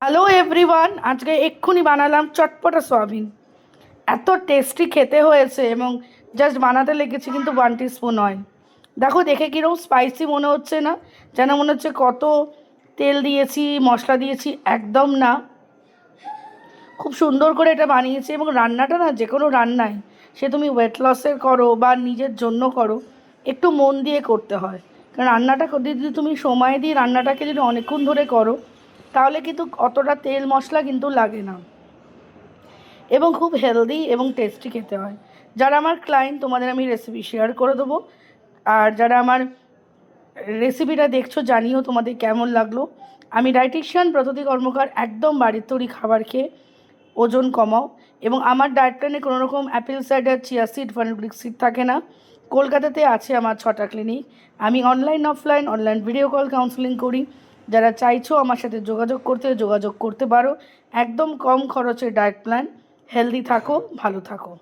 Hello everyone, আজকে এক্ষুনি বানালাম চটপটা সয়াবিন। এত টেস্টি খেতে হয়েছে এবং জাস্ট বানাতে লেগেছে কিন্তু 1 টিস্পুন অয়েল। দেখো, দেখে কীরকম স্পাইসি মনে হচ্ছে না? যেন মনে হচ্ছে কত তেল দিয়েছি, মশলা দিয়েছি। একদম না, খুব সুন্দর করে এটা বানিয়েছি। এবং রান্নাটা না, যে কোনো রান্নায়, সে তুমি ওয়েট লসের করো বা নিজের জন্য করো, একটু মন দিয়ে করতে হয়। কারণ রান্নাটা যদি তুমি সময় দিয়ে রান্নাটাকে যদি অনেকক্ষণ ধরে করো, তাহলে কিন্তু অতটা তেল মশলা কিন্তু লাগে না এবং খুব হেলদি এবং টেস্টি খেতে হয়। যারা আমার ক্লায়েন্ট, তোমাদের আমি রেসিপি শেয়ার করে দেবো। আর যারা আমার রেসিপিটা দেখছো, জানিও তোমাদের কেমন লাগলো। আমি ডায়েটিশিয়ান প্রগতি কর্মকার। একদম বাড়ির তৈরি খাবার খেয়ে ওজন কমাও। এবং আমার ডায়েট প্ল্যানে কোনো রকম অ্যাপেল সাইডার, চিয়া সিড, ফার্নিক সিড থাকে না। কলকাতাতে আছে আমার 6টা ক্লিনিক। আমি online offline video call counselling করি। যারা চাইছো আমার সাথে যোগাযোগ করতে পারো। একদম কম খরচে ডায়েট প্ল্যান। হেলদি থাকো, ভালো থাকো।